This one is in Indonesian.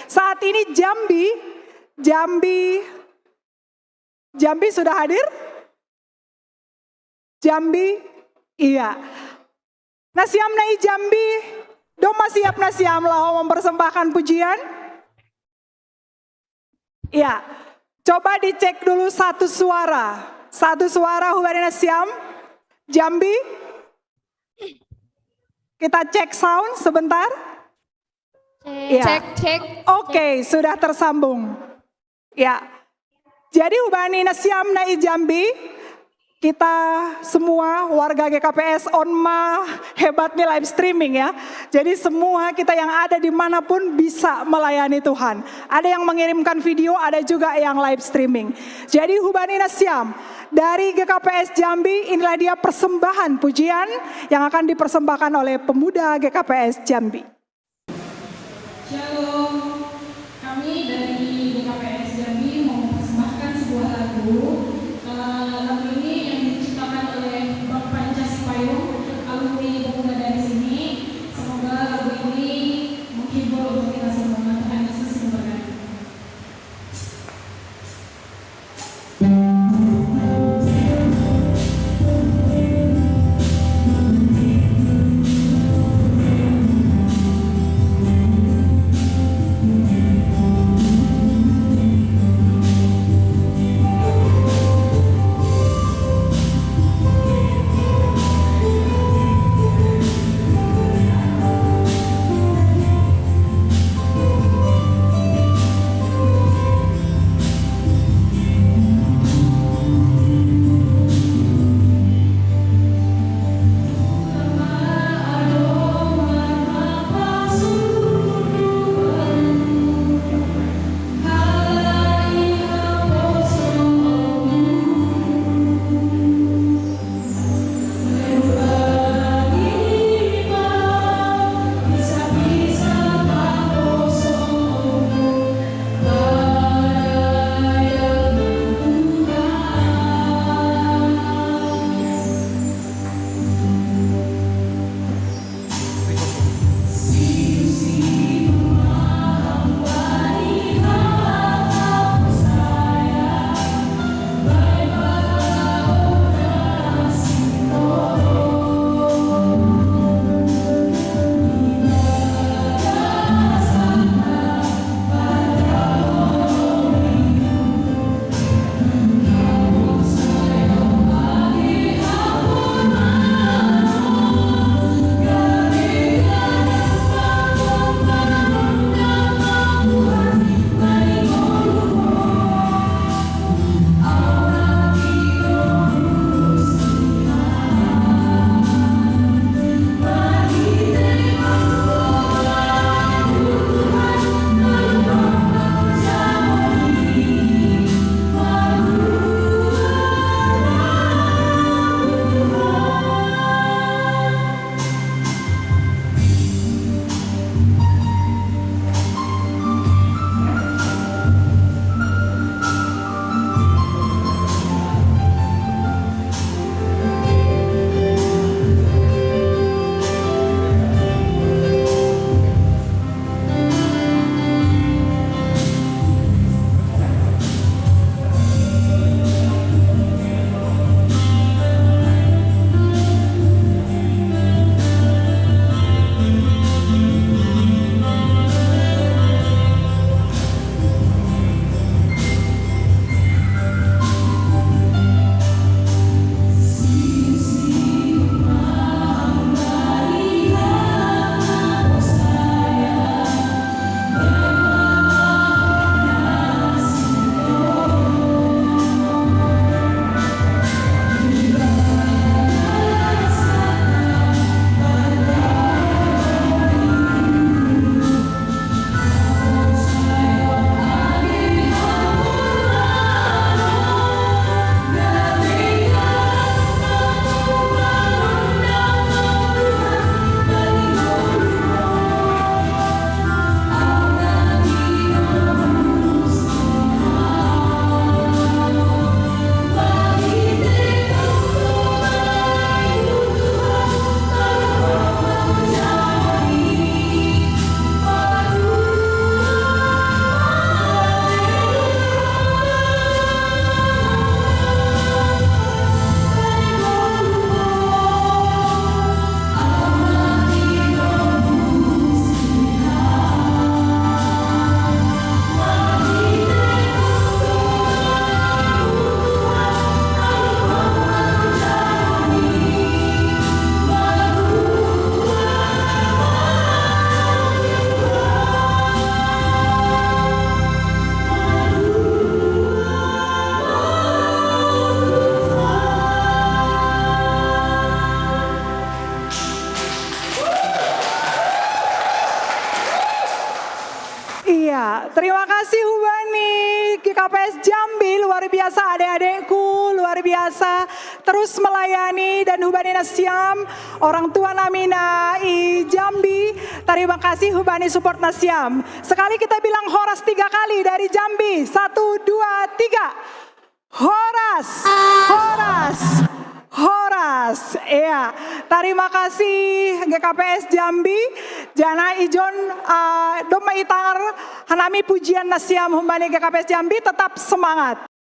Saat ini Jambi sudah hadir? Jambi, iya. Nasiam nai Jambi, doma siap nasiam lau mempersembahkan pujian? Iya, coba dicek dulu satu suara hubari nasiam, Jambi. Kita cek sound sebentar. Cek. Oke, sudah tersambung. Ya. Jadi hubani nasiam nai Jambi, kita semua warga GKPS Onma hebat nih live streaming ya. Jadi semua kita yang ada dimanapun bisa melayani Tuhan. Ada yang mengirimkan video, ada juga yang live streaming. Jadi hubani nasiam dari GKPS Jambi, inilah dia persembahan pujian yang akan dipersembahkan oleh pemuda GKPS Jambi. Shalom, kami dari GKPS Jambi mau mempersembahkan sebuah lagu. Lagu ini yang diciptakan oleh Bang Panca Sipayung, alumni pemuda dari sini. Semoga lagu ini menghibur untuk kita semua. Tuhan Yesus memberkati. biasa adik-adikku, luar biasa. Terus melayani dan Hubani Nasyam, orang tua Namina I Jambi. Terima kasih Hubani support Nasyam. Sekali kita bilang Horas 3 kali dari Jambi. 1, 2, 3. Horas, Horas, Horas. Iya, terima kasih GKPS Jambi. Jana Ijon Doma Itangar Hanami pujian Nasyam Hubani GKPS Jambi, tetap semangat.